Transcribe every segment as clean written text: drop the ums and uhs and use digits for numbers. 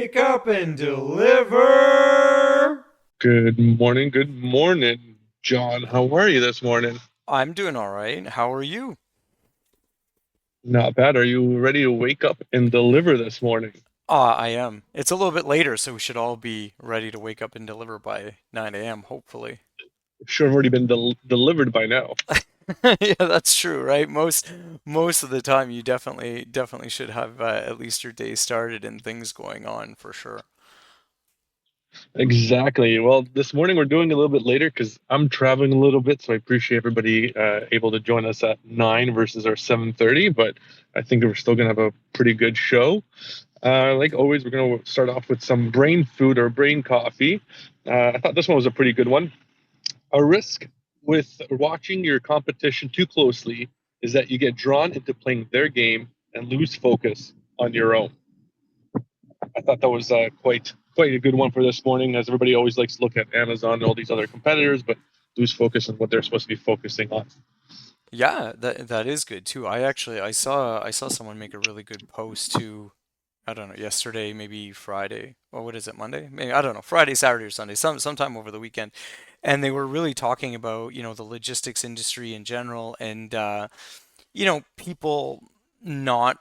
Wake up and deliver. Good morning, John. How are you this morning? I'm doing all right. How are you? Not bad. Are you ready to wake up and deliver this morning? I am. It's a little bit later, so we should all be ready to wake up and deliver by 9 a.m., hopefully. Should have already been delivered by now. Yeah, that's true, right? Most of the time you definitely should have at least your day started and things going on for sure. Exactly. Well, this morning we're doing a little bit later because I'm traveling a little bit, so I appreciate everybody able to join us at 9 versus our 7:30. But I think we're still gonna have a pretty good show. Like always, we're gonna start off with some brain food or brain coffee. I thought this one was a pretty good one. A risk with watching your competition too closely is that you get drawn into playing their game and lose focus on your own. I thought that was quite a good one for this morning, as everybody always likes to look at Amazon and all these other competitors, but lose focus on what they're supposed to be focusing on. Yeah, that is good too. I saw someone make a really good post too. I don't know, yesterday, maybe Friday, or what is it, Monday? Maybe, I don't know, Friday, Saturday, or Sunday, sometime over the weekend. And they were really talking about, the logistics industry in general and, people not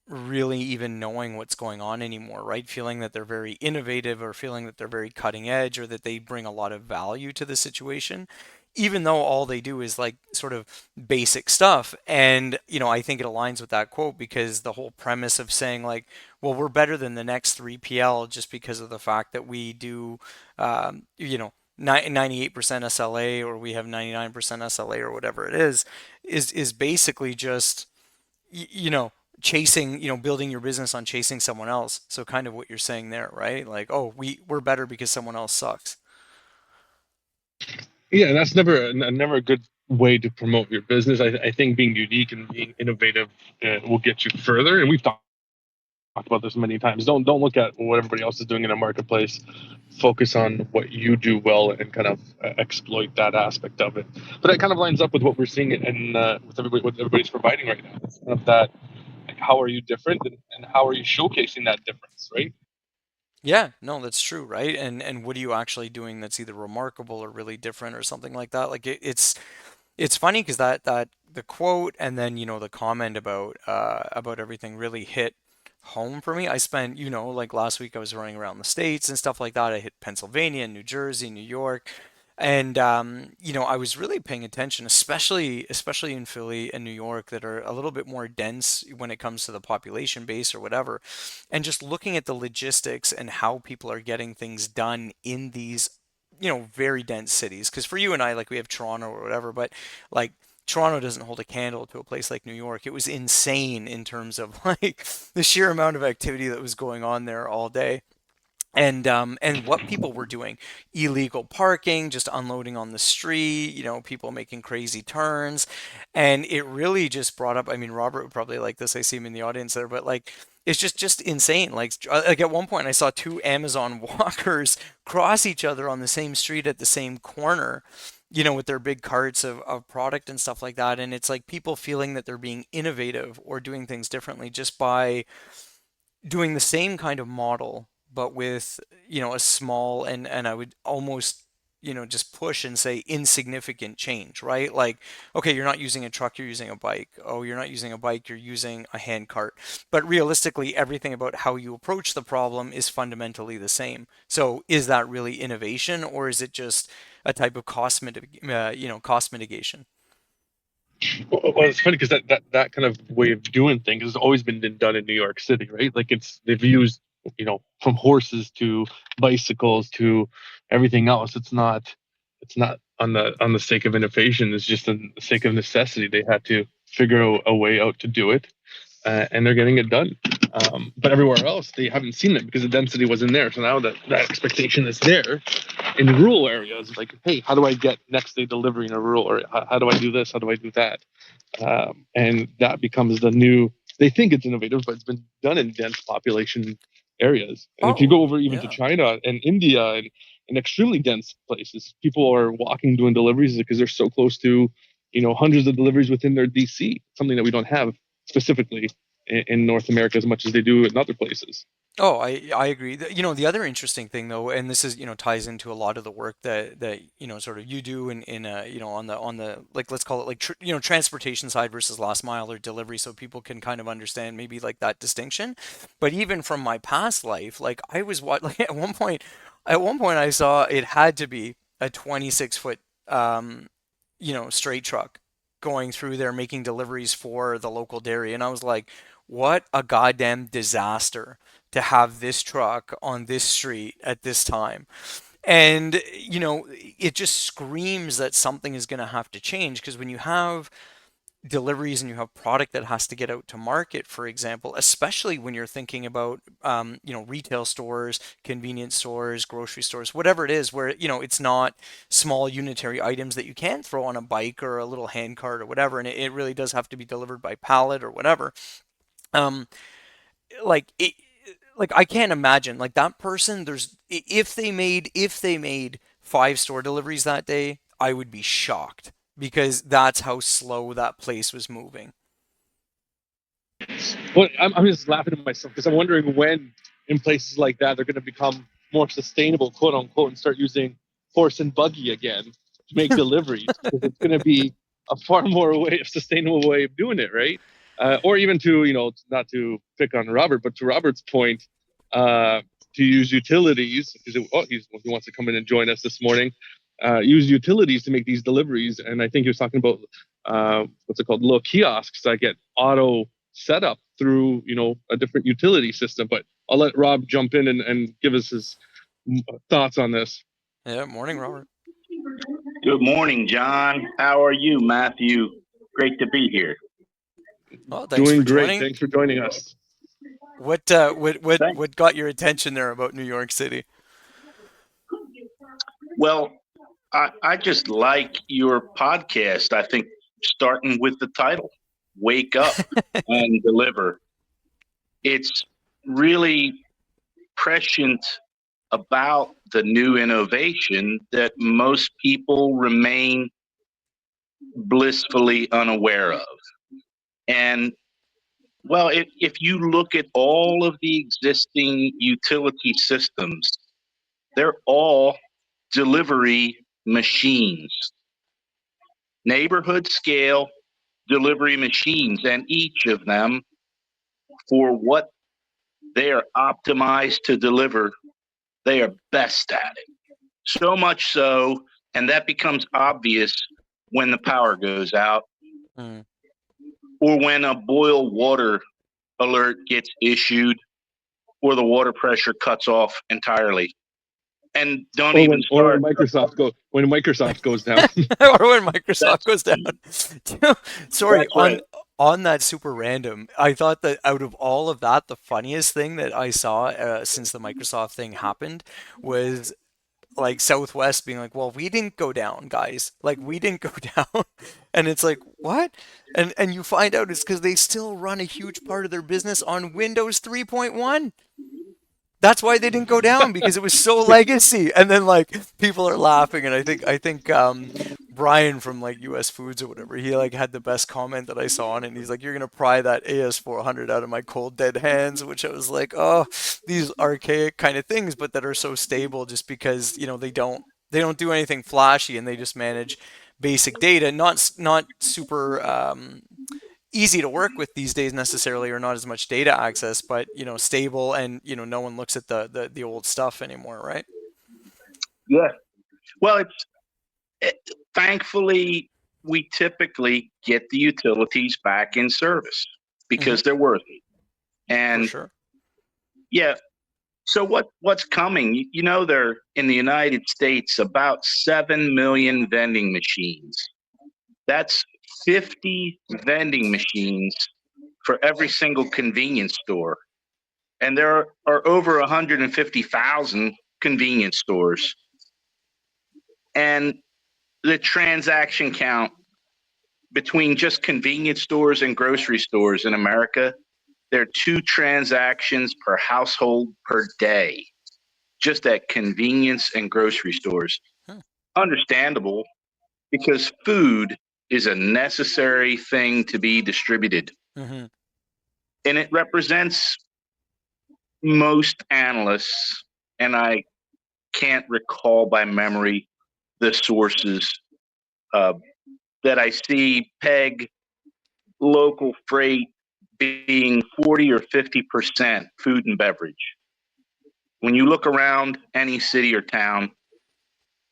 really even knowing what's going on anymore, right? Feeling that they're very innovative or feeling that they're very cutting edge or that they bring a lot of value to the situation, even though all they do is like sort of basic stuff. And, I think it aligns with that quote because the whole premise of saying like, well, we're better than the next 3PL just because of the fact that we do, 98% SLA or we have 99% SLA or whatever it is basically just you know, chasing, building your business on chasing someone else. So kind of what you're saying there, right? Like, oh, we're better because someone else sucks. Yeah, that's never a good way to promote your business. I think being unique and being innovative will get you further. And we've talked about this many times. Don't look at what everybody else is doing in a marketplace. Focus on what you do well and kind of exploit that aspect of it. But that kind of lines up with what we're seeing and with everybody what everybody's providing right now. It's kind of that like how are you different and how are you showcasing that difference, right? Yeah, no, that's true, right? And what are you actually doing that's either remarkable or really different or something like that? Like it's funny because that the quote and then the comment about everything really hit home for me. I spent like last week I was running around the states and stuff like that. I hit Pennsylvania, New Jersey, New York, and I was really paying attention, especially in Philly and New York that are a little bit more dense when it comes to the population base or whatever, and just looking at the logistics and how people are getting things done in these very dense cities. Because for you and I, like we have Toronto or whatever, but like Toronto doesn't hold a candle to a place like New York. It was insane in terms of like the sheer amount of activity that was going on there all day. And what people were doing, illegal parking, just unloading on the street, people making crazy turns. And it really just brought up, I mean, Robert would probably like this. I see him in the audience there, but like it's just insane. Like at one point I saw two Amazon walkers cross each other on the same street at the same corner, with their big carts of product and stuff like that. And it's like people feeling that they're being innovative or doing things differently just by doing the same kind of model, but with, a small and I would almost, just push and say insignificant change, right? Like, okay, you're not using a truck, you're using a bike. Oh, you're not using a bike, you're using a hand cart. But realistically, everything about how you approach the problem is fundamentally the same. So is that really innovation or is it just a type of cost mitigation? Well, it's funny because that kind of way of doing things has always been done in New York City, right? Like they've used from horses to bicycles to everything else. It's not on the sake of innovation. It's just on the sake of necessity. They had to figure a way out to do it, and they're getting it done. But everywhere else, they haven't seen it because the density wasn't there. So now that expectation is there in rural areas. Like, hey, how do I get next day delivery in a rural area? How do I do this? How do I do that? And that becomes the new. They think it's innovative, but it's been done in dense population areas. And if you go Oh, over even to yeah. China and India and extremely dense places, people are walking doing deliveries because they're so close to, hundreds of deliveries within their DC. Something that we don't have specifically in North America as much as they do in other places. Oh, I agree. You know, the other interesting thing though, and this is, ties into a lot of the work that, sort of you do in on the like let's call it like transportation side versus last mile or delivery so people can kind of understand maybe like that distinction. But even from my past life, like I was what like at one point I saw it had to be a 26-foot straight truck going through there making deliveries for the local dairy and I was like, what a goddamn disaster to have this truck on this street at this time. And, it just screams that something is going to have to change because when you have deliveries and you have product that has to get out to market, for example, especially when you're thinking about, retail stores, convenience stores, grocery stores, whatever it is, where, it's not small unitary items that you can throw on a bike or a little hand cart or whatever. And it really does have to be delivered by pallet or whatever. Um, like it, like I can't imagine like that person if they made 5 store deliveries that day, I would be shocked because that's how slow that place was moving. Well, I'm just laughing at myself because I'm wondering when in places like that they're going to become more sustainable, quote unquote, and start using horse and buggy again to make deliveries because it's going to be a far more way of sustainable way of doing it, right? Or even to not to pick on Robert, but to Robert's point, uh, to use utilities because he wants to come in and join us this morning. Use utilities to make these deliveries, and I think he was talking about what's it called, little kiosks that get auto set up through a different utility system. But I'll let Rob jump in and give us his thoughts on this. Yeah, morning, Robert. Good morning, John. How are you, Matthew? Great to be here. Well, thanks for Doing great. joining. Thanks for joining us. What got your attention there about New York City? Well, I just like your podcast. I think starting with the title, Wake Up and Deliver, it's really prescient about the new innovation that most people remain blissfully unaware of. And well, if you look at all of the existing utility systems, they're all delivery machines, neighborhood scale delivery machines, and each of them, for what they are optimized to deliver, they are best at it. So much so, and that becomes obvious when the power goes out Hmm. or when a boil water alert gets issued or the water pressure cuts off entirely. And don't Or even when start. Microsoft goes down. Or when Microsoft That's goes down. Sorry, that's right. on that super random, I thought that out of all of that, the funniest thing that I saw since the Microsoft thing happened was like Southwest being like, "Well, we didn't go down, guys. Like we didn't go down." And it's like, "What?" And you find out it's because they still run a huge part of their business on Windows 3.1. That's why they didn't go down because it was so legacy. And then like people are laughing, and I think Brian from like US Foods or whatever, he like had the best comment that I saw on it. And he's like, "You're gonna pry that AS400 out of my cold dead hands," which I was like, "Oh, these archaic kind of things, but that are so stable just because they don't do anything flashy and they just manage basic data, not super easy to work with these days necessarily or not as much data access but stable and no one looks at the old stuff anymore, right?" Yeah. Well, it, thankfully we typically get the utilities back in service Hmm. because they're worthy. For And sure. yeah, so what's coming? There in the United States about 7 million vending machines. That's 50 vending machines for every single convenience store. And there are over 150,000 convenience stores. And the transaction count between just convenience stores and grocery stores in America, there are 2 transactions per household per day, just at convenience and grocery stores. Understandable, because food is a necessary thing to be distributed. Mm-hmm. And it represents most analysts, and I can't recall by memory the sources uh, that I see peg local freight being 40 or 50% food and beverage. When you look around any city or town,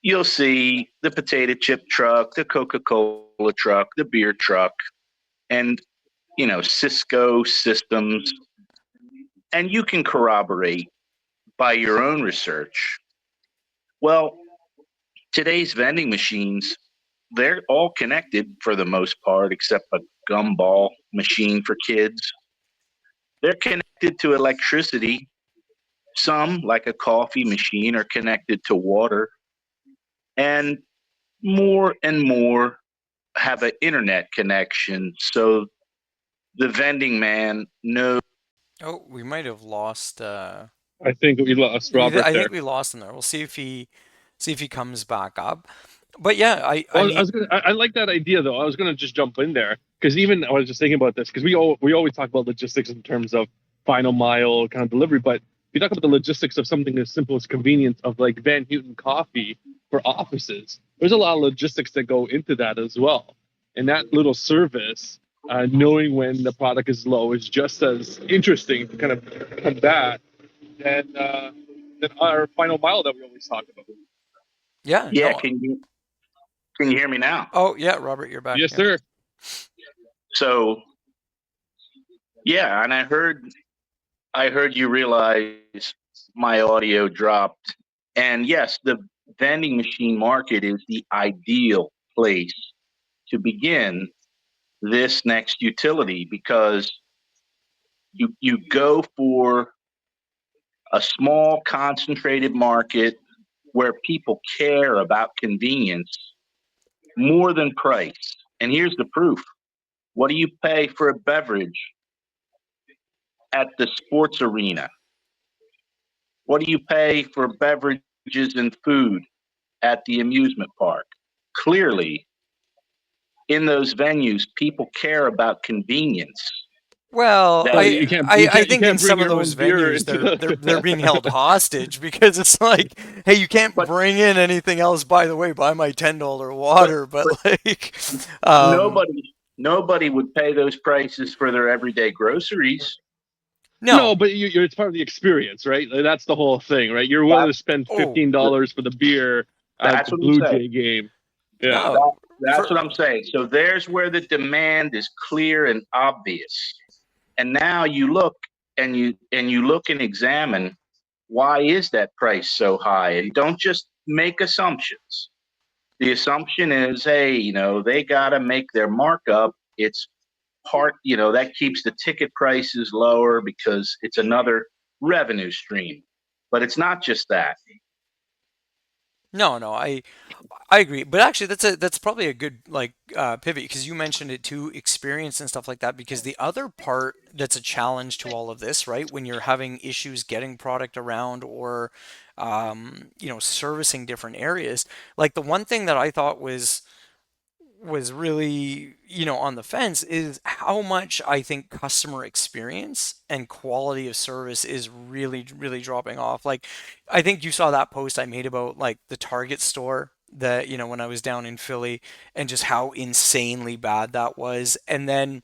you'll see the potato chip truck, the Coca-Cola truck, the beer truck, and Cisco systems. And you can corroborate by your own research. Well, today's vending machines, they're all connected for the most part, except a gumball machine for kids. They're connected to electricity. Some, like a coffee machine, are connected to water. And more have an internet connection. So the vending man knows. Oh, we might have lost. I think we lost Robert I there. think we lost him there. We'll see if he comes back up. But yeah, I Well, mean, I like that idea though. I was gonna just jump in there because even I was just thinking about this because we always talk about logistics in terms of final mile kind of delivery, but if you talk about the logistics of something as simple as convenience of like Van Houten coffee for offices, there's a lot of logistics that go into that as well. And that little service, knowing when the product is low, is just as interesting to kind of combat than our final mile that we always talk about. yeah, Yeah, no. can you hear me now? Oh, yeah, Robert, you're back. Yes, Yeah. sir. So yeah, and I heard you realize my audio dropped. And yes, the vending machine market is the ideal place to begin this next utility because you go for a small concentrated market where people care about convenience more than price. And here's the proof. What do you pay for a beverage at the sports arena? What do you pay for beverages and food at the amusement park? Clearly, in those venues, people care about convenience. Well, Well, you can't you I can't you think in can't bring some of your those own beer venues into the they're being held hostage because it's like, hey, you can't But bring in anything else. By the way, buy my $10 but water. But but like, um, nobody would pay those prices for their everyday groceries. No, no. but it's part of the experience, right? Like, that's the whole thing, right? You're willing That, to spend Oh, $15 for the beer at that's the what I'm Blue saying. Jay game. Yeah. That, no. that's what For I'm saying. So there's where the demand is clear and obvious. And now you look and look and examine why is that price so high? And don't just make assumptions. The assumption is, hey, they got to make their markup. It's that keeps the ticket prices lower because it's another revenue stream. But it's not just that. no, I agree, but actually, that's probably a good like pivot because you mentioned it too, experience and stuff like that. Because the other part that's a challenge to all of this, right? When you're having issues getting product around or, servicing different areas, like the one thing that I thought was really, on the fence is how much I think customer experience and quality of service is really, really dropping off. Like, I think you saw that post I made about like the Target store that, when I was down in Philly and just how insanely bad that was. And then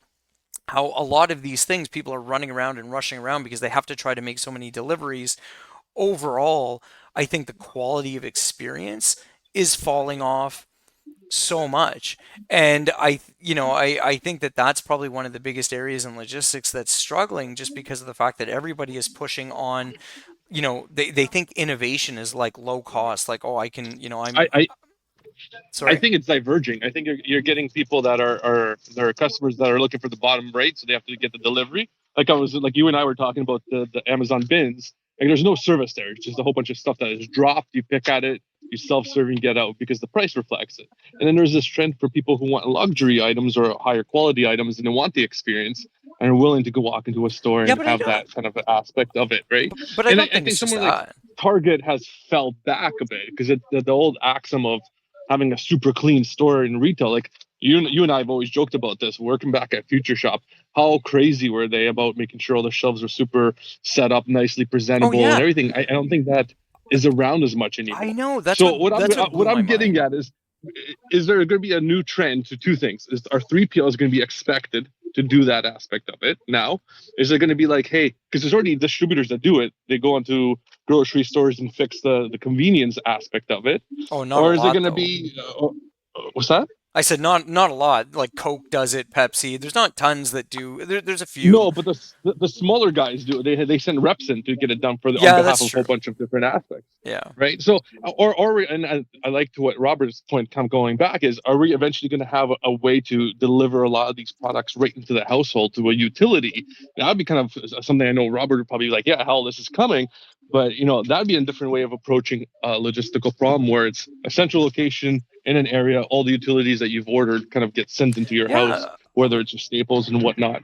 how a lot of these things people are running around and rushing around because they have to try to make so many deliveries. Overall, I think the quality of experience is falling off so much. And I think that that's probably one of the biggest areas in logistics that's struggling just because of the fact that everybody is pushing on, they think innovation is like low cost, like, oh, I can, I, I, I sorry. think it's diverging. I think you're getting people that are there are customers that are looking for the bottom rate, so they have to get the delivery. Like you and I were talking about the Amazon bins. Like there's no service there. It's just a whole bunch of stuff that is dropped. You pick at it, you self-serving get out because the price reflects it. And then there's this trend for people who want luxury items or higher quality items and they want the experience and are willing to go walk into a store Yeah, and but I have don't, that kind of aspect of it, right? but I And don't I think think it's just somewhere like that. Target has fell back a bit because the old axiom of having a super clean store in retail, like you and I have always joked about this. Working back at Future Shop, how crazy were they about making sure all the shelves are super set up, nicely Oh presentable, and yeah, everything? I don't think that is around as much I anymore. know. So what I'm That's what what blew my I'm getting mind. at is there going to be a new trend to two things? Is our 3PL going to be expected to do that aspect of it now? Is it going to be like, hey, because there's already distributors that do it, they go into grocery stores and fix the convenience aspect of it, Oh, not a or is it lot going to though. be what's that? I said not a lot. Like Coke does it, Pepsi. There's not tons that do. There's a few. No, but the smaller guys do it. They send reps in to get it done on Yeah, behalf that's of a whole true. bunch of different aspects, Yeah. right? So, and I like to what Robert's point, kind of going back, is are we eventually going to have a way to deliver a lot of these products right into the household to a utility? That would be kind of something I know Robert would probably be like, yeah, hell, this is coming. But that'd be a different way of approaching a logistical problem where it's a central location in an area, all the utilities that you've ordered kind of get sent into your house, Yeah. whether it's your staples and whatnot.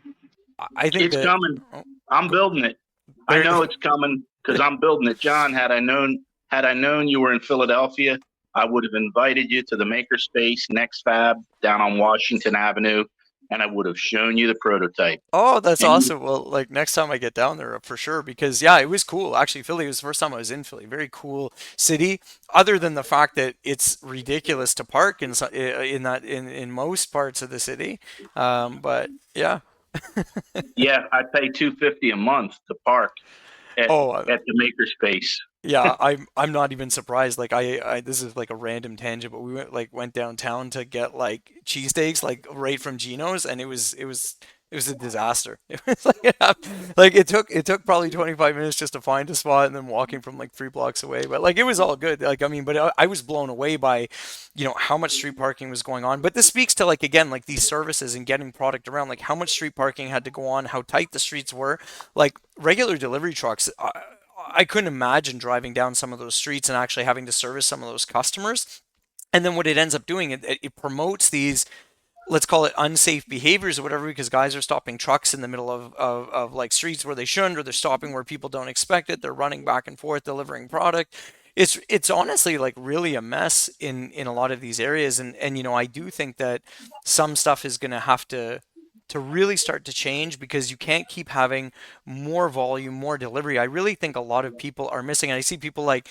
I think It's that. coming. Oh, I'm go, building it. I there. know it's coming because I'm building it. John, had I known you were in Philadelphia, I would have invited you to the Makerspace Next Fab down on Washington Avenue, and I would have shown you the prototype. Oh, that's And awesome. Well, like next time I get down there for sure, because yeah, it was cool. Actually, Philly was the first time I was in Philly. Very cool city. Other than the fact that it's ridiculous to park in most parts of the city. But yeah. yeah, I pay $250 a month to park at Oh, at the Makerspace. yeah, I'm not even surprised. Like I this is like a random tangent, but we went downtown to get like cheesesteaks like right from Geno's, and it was a disaster. It was like it took probably 25 minutes just to find a spot, and then walking from like 3 blocks away. But like it was all good. Like I mean, but I was blown away by how much street parking was going on. But this speaks to like again like these services and getting product around, like how much street parking had to go on, how tight the streets were. Like regular delivery trucks. I couldn't imagine driving down some of those streets and actually having to service some of those customers. And then what it ends up doing, it promotes these, let's call it unsafe behaviors or whatever, because guys are stopping trucks in the middle of like streets where they shouldn't, or they're stopping where people don't expect it. They're running back and forth delivering product. It's honestly like really a mess in a lot of these areas. And I do think that some stuff is going to have to really start to change, because you can't keep having more volume, more delivery. I really think a lot of people are missing. And I see people like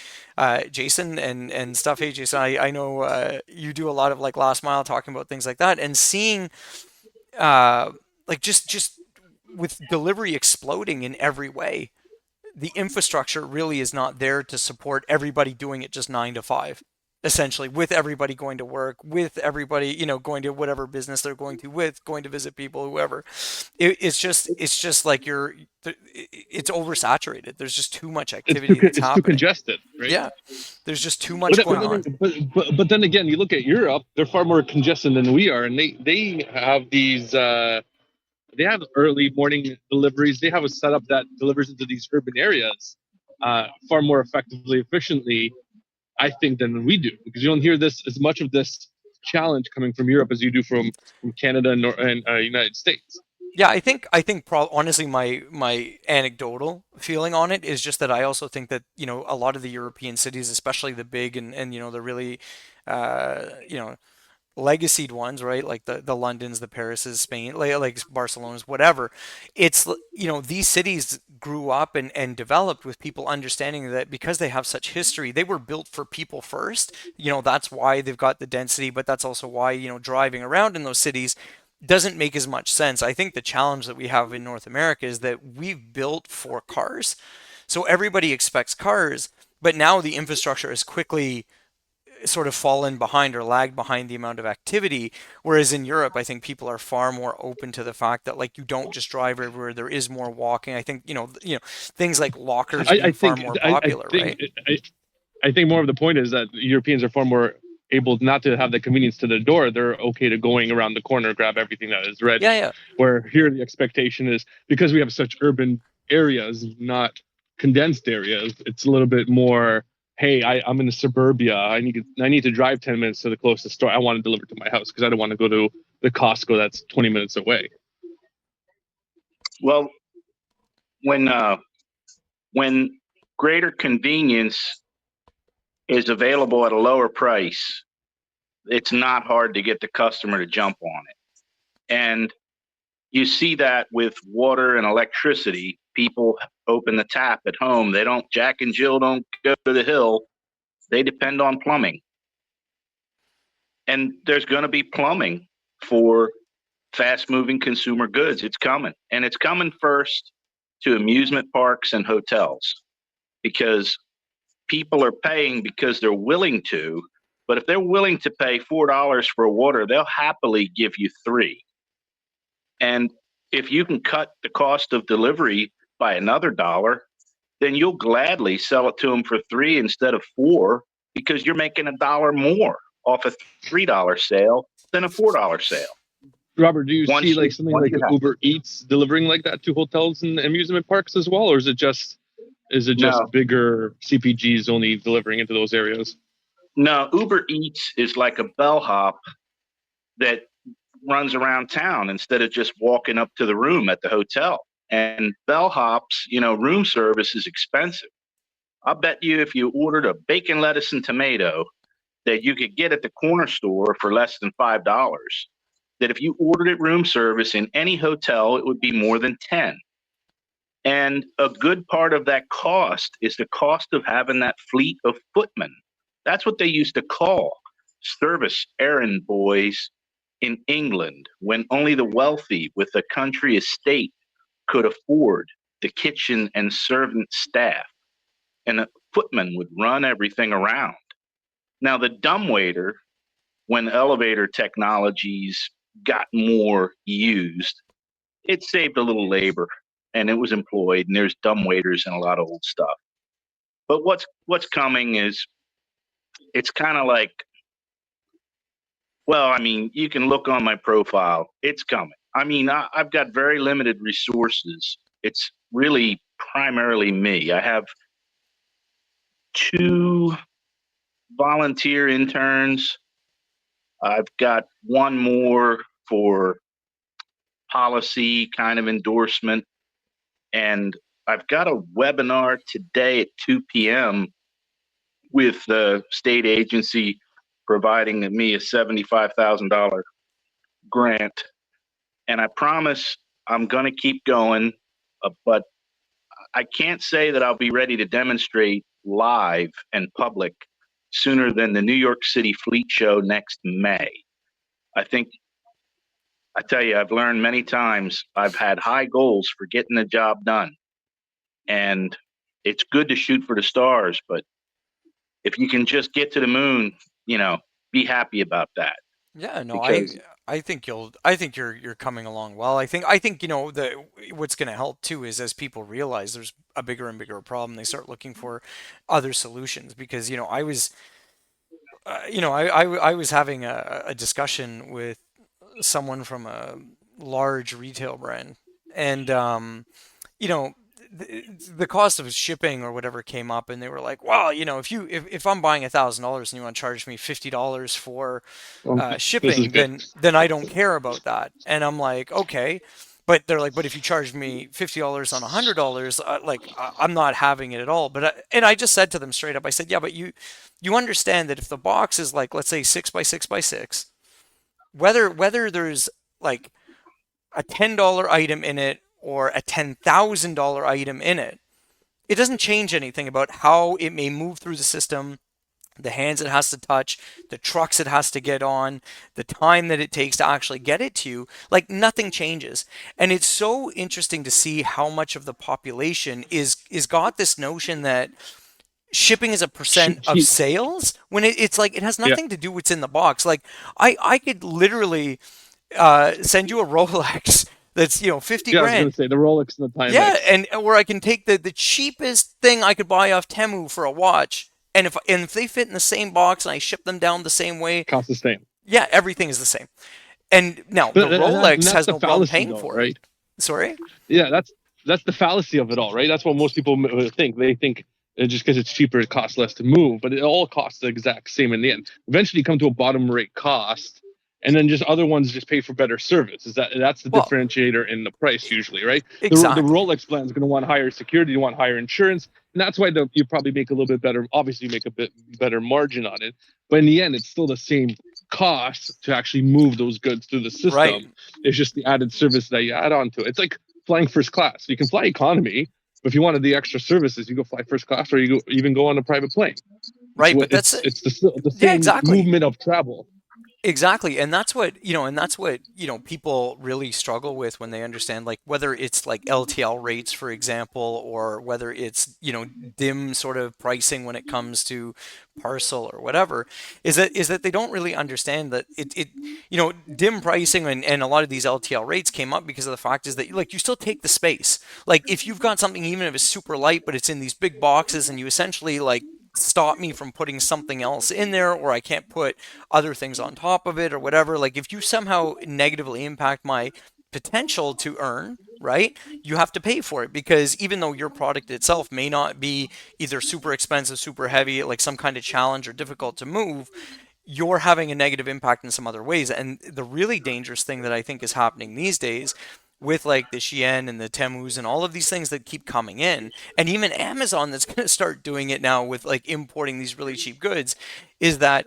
Jason and stuff. Hey, Jason, I know you do a lot of like last mile talking about things like that, and seeing like just with delivery exploding in every way, the infrastructure really is not there to support everybody doing it just 9 to 5, essentially, with everybody going to work, with everybody, going to whatever business they're going to, with going to visit people, whoever. It's just like it's oversaturated. There's just too much activity that's It's too happening. congested, right? Yeah, there's just too much going on. But then again, you look at Europe; they're far more congested than we are, and they have these. They have early morning deliveries. They have a setup that delivers into these urban areas far more effectively, efficiently, I think, than we do, because you don't hear this as much of this challenge coming from Europe as you do from Canada and United States. Yeah, honestly, my anecdotal feeling on it is just that I also think that a lot of the European cities, especially the big and the really you know legacied ones, right? Like the Londons, the Parises, Spain, like Barcelona's, whatever. It's these cities grew up and developed with people understanding that because they have such history, they were built for people first. That's why they've got the density, but that's also why driving around in those cities doesn't make as much sense. I think the challenge that we have in North America is that we've built for cars. So everybody expects cars, but now the infrastructure has quickly sort of fallen behind or lagged behind the amount of activity. Whereas in Europe, I think people are far more open to the fact that like you don't just drive everywhere. There is more walking. I think things like lockers I being far think more popular, right? I think more of the point is that Europeans are far more able not to have the convenience to the door. They're okay to going around the corner, grab everything that is ready. Yeah, yeah. Where here the expectation is, because we have such urban areas, not condensed areas, it's a little bit more, hey, I'm in suburbia. I need to drive 10 minutes to the closest store. I want to deliver to my house because I don't want to go to the Costco that's 20 minutes away. Well, when greater convenience is available at a lower price, it's not hard to get the customer to jump on it. And you see that with water and electricity. People open the tap at home. They don't, Jack and Jill don't go to the hill. They depend on plumbing. And there's going to be plumbing for fast moving consumer goods. It's coming. And it's coming first to amusement parks and hotels because people are paying because they're willing to. But if they're willing to pay $4 for a water, they'll happily give you $3. And if you can cut the cost of delivery by another $1, then you'll gladly sell it to them for $3 instead of $4 because you're making $1 more off a $3 sale than a $4 sale. Robert, do you see like something like you have- Uber Eats delivering like that to hotels and amusement parks as well, or is it just No. bigger CPGs only delivering into those areas? No, Uber Eats is like a bellhop that runs around town instead of just walking up to the room at the hotel. And bellhops, room service is expensive. I bet you if you ordered a bacon, lettuce, and tomato that you could get at the corner store for less than $5, that if you ordered it room service in any hotel, it would be more than 10. And a good part of that cost is the cost of having that fleet of footmen. That's what they used to call service errand boys in England when only the wealthy with a country estate could afford the kitchen and servant staff. And a footman would run everything around. Now, the dumbwaiter, when elevator technologies got more used, it saved a little labor and it was employed, and there's dumbwaiters and a lot of old stuff. But what's coming is, it's kind of like, well, I mean, you can look on my profile. It's coming. I mean, I've got very limited resources. It's really primarily me. I have 2 volunteer interns. I've got 1 more for policy kind of endorsement. And I've got a webinar today at 2 p.m. with the state agency providing me a $75,000 grant. And I promise I'm going to keep going, but I can't say that I'll be ready to demonstrate live and public sooner than the New York City Fleet Show next May. I tell you, I've learned many times I've had high goals for getting the job done. And it's good to shoot for the stars, but if you can just get to the moon, be happy about that. Yeah, no, Because- I think you're coming along well. I think what's going to help too is as people realize there's a bigger and bigger problem, they start looking for other solutions because I was I was having a discussion with someone from a large retail brand, and the cost of shipping or whatever came up, and they were like, "Well, if I'm buying $1,000 and you want to charge me $50 for shipping, then I don't care about that." And I'm like, "Okay." But they're like, but if you charge me $50 on $100, I'm not having it at all. And I just said to them straight up, I said, yeah, but you understand that if the box is like, let's say 6x6x6, whether there's like a $10 item in it or a $10,000 item in it, it doesn't change anything about how it may move through the system, the hands it has to touch, the trucks it has to get on, the time that it takes to actually get it to you. Like nothing changes. And it's so interesting to see how much of the population is got this notion that shipping is a percent of sales when it's like it has nothing to do with what's in the box. Like I could literally send you a Rolex that's 50 Yeah, I was grand. gonna say the Rolex and the Timex. Yeah, and or I can take the cheapest thing I could buy off Temu for a watch, and if they fit in the same box and I ship them down the same way, costs the same. yeah, everything is the same. And now the Rolex has no problem paying for it. Right? Sorry? Yeah, that's the fallacy of it all, right? That's what most people think. They think just because it's cheaper, it costs less to move, but it all costs the exact same in the end. Eventually, you come to a bottom rate cost, and then just other ones just pay for better service. That's the differentiator in the price usually, right? Exactly. The Rolex plan is going to want higher security, you want higher insurance, and that's why you probably make a little bit better. Obviously, you make a bit better margin on it, but in the end, it's still the same cost to actually move those goods through the Right. system. It's just the added service that you add on to it. It's like flying first class. You can fly economy, but if you wanted the extra services, you go fly first class, or you go even go on a private plane. It's Right. what But that's it's the yeah, same exactly. movement of travel. Exactly. And that's what, and that's what, people really struggle with when they understand, like, whether it's like LTL rates, for example, or whether it's, dim sort of pricing when it comes to parcel or whatever, is that they don't really understand that dim pricing and a lot of these LTL rates came up because of the fact is that, like, you still take the space. Like, if you've got something, even if it's super light, but it's in these big boxes and you essentially like stop me from putting something else in there, or I can't put other things on top of it or whatever. Like, if you somehow negatively impact my potential to earn, right, you have to pay for it, because even though your product itself may not be either super expensive, super heavy, like some kind of challenge or difficult to move, you're having a negative impact in some other ways. And the really dangerous thing that I think is happening these days with like the Shein and the Temus and all of these things that keep coming in, and even Amazon that's going to start doing it now with like importing these really cheap goods, is that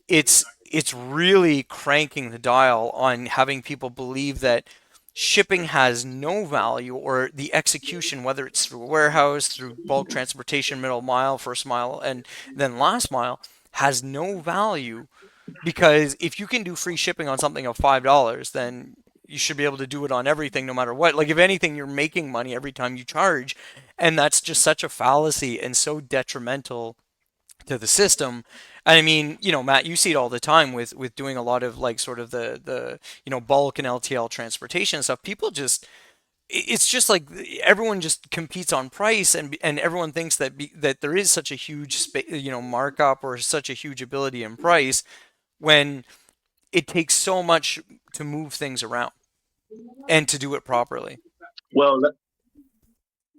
it's really cranking the dial on having people believe that shipping has no value, or the execution, whether it's through a warehouse, through bulk transportation, middle mile, first mile, and then last mile, has no value. Because if you can do free shipping on something of $5, then you should be able to do it on everything no matter what. Like, if anything, you're making money every time you charge. And that's just such a fallacy and so detrimental to the system. And I mean, Matt, you see it all the time with doing a lot of like sort of the bulk and LTL transportation stuff. People just, it's just like everyone just competes on price, and everyone thinks that there is such a huge markup, or such a huge ability in price, when it takes so much to move things around and to do it properly. Well,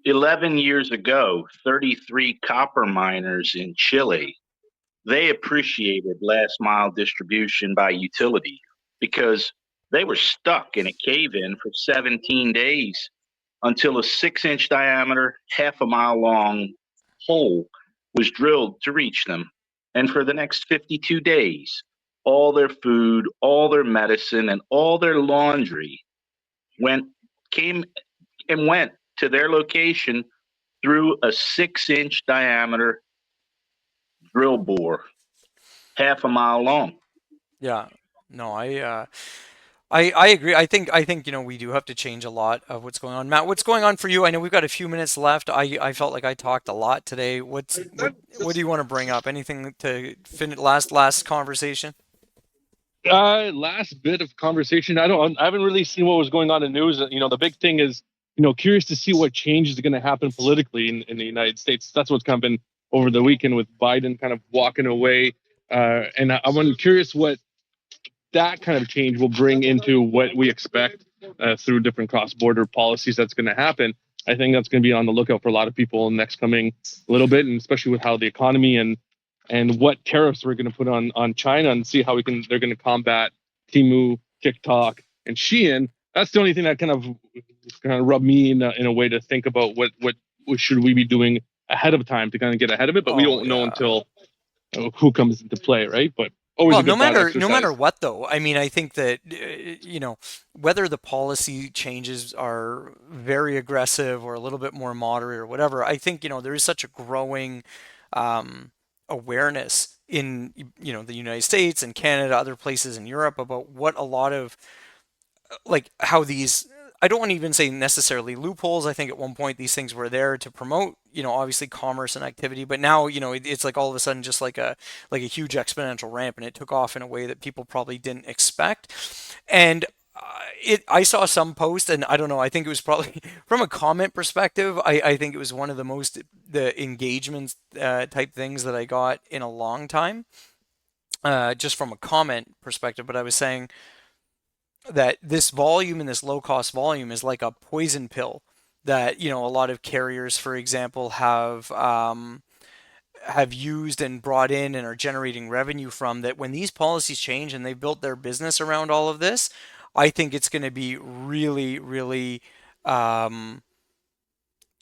11 years ago, 33 copper miners in Chile, they appreciated last mile distribution by utility because they were stuck in a cave in for 17 days until a 6-inch diameter, half a mile long hole was drilled to reach them. And for the next 52 days, all their food, all their medicine, and all their laundry went, came and went to their location through a 6-inch diameter drill bore, half a mile long. Yeah. No, I agree. I think we do have to change a lot of what's going on. Matt, what's going on for you? I know we've got a few minutes left. I felt like I talked a lot today. What do you want to bring up? Anything to finish last conversation? Last bit of conversation. I haven't really seen what was going on in news. The big thing is, curious to see what change is going to happen politically in the United States. That's what's kind of been over the weekend with Biden kind of walking away. And I'm curious what that kind of change will bring into what we expect through different cross-border policies that's going to happen. I think that's going to be on the lookout for a lot of people in the next coming little bit, and especially with how the economy and what tariffs we're going to put on China, and see how they're going to combat Temu, TikTok, and Shein. That's the only thing that kind of rubbed me in a way to think about what should we be doing ahead of time to kind of get ahead of it. But we Oh don't know yeah. until who comes into play, right? But always Well, a no good thought matter no matter exercise. what though, I mean, I think that whether the policy changes are very aggressive or a little bit more moderate or whatever, I think there is such a growing um, awareness in the United States and Canada, other places in Europe, about what a lot of like how these, I don't want to even say necessarily loopholes. I think at one point these things were there to promote, obviously commerce and activity, but now, it's like all of a sudden just like a huge exponential ramp, and it took off in a way that people probably didn't expect. And I saw some post, and I don't know, I think it was probably from a comment perspective, I think it was one of the engagement type things that I got in a long time, just from a comment perspective. But I was saying that this volume and this low cost volume is like a poison pill that a lot of carriers, for example, have used and brought in and are generating revenue from. That when these policies change and they've built their business around all of this, I think it's going to be really, really um,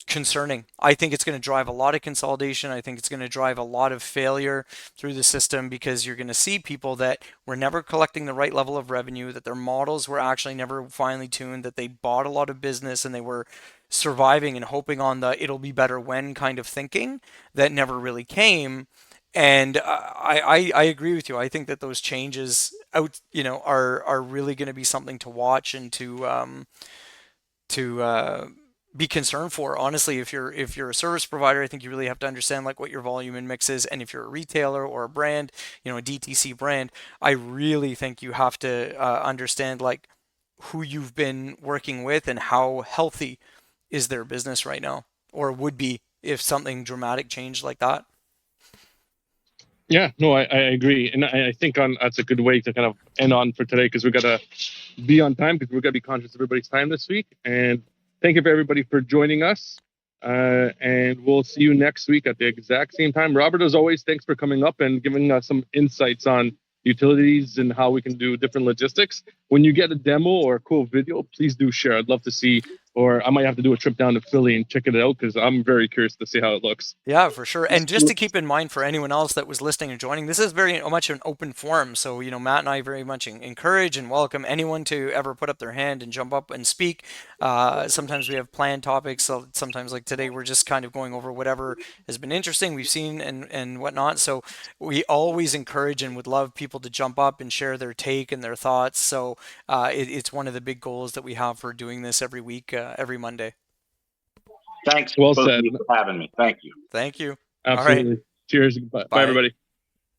concerning. I think it's going to drive a lot of consolidation. I think it's going to drive a lot of failure through the system because you're going to see people that were never collecting the right level of revenue, that their models were actually never finely tuned, that they bought a lot of business and they were surviving and hoping on the it'll be better when kind of thinking that never really came. And I agree with you. I think that those changes out, are really going to be something to watch and to be concerned for. Honestly, if you're a service provider, I think you really have to understand like what your volume and mix is. And if you're a retailer or a brand, a DTC brand, I really think you have to understand like who you've been working with and how healthy is their business right now, or would be if something dramatic changed like that. Yeah, no, I agree, and I think that's a good way to kind of end on for today because we gotta be on time because we're gonna be conscious of everybody's time this week. And thank you for everybody for joining us. And we'll see you next week at the exact same time. Robert, as always, thanks for coming up and giving us some insights on utilities and how we can do different logistics. When you get a demo or a cool video, please do share. I'd love to see, or I might have to do a trip down to Philly and check it out because I'm very curious to see how it looks. Yeah, for sure. And just to keep in mind for anyone else that was listening and joining, this is very much an open forum. So, Matt and I very much encourage and welcome anyone to ever put up their hand and jump up and speak. Sometimes we have planned topics. So sometimes, like today, we're just kind of going over whatever has been interesting we've seen and whatnot. So we always encourage and would love people to jump up and share their take and their thoughts. So it's one of the big goals that we have for doing this every week, every Monday. Thanks Well both of said. you for having me. Thank you. Thank you. Absolutely. All right. Cheers. Bye, Bye. everybody.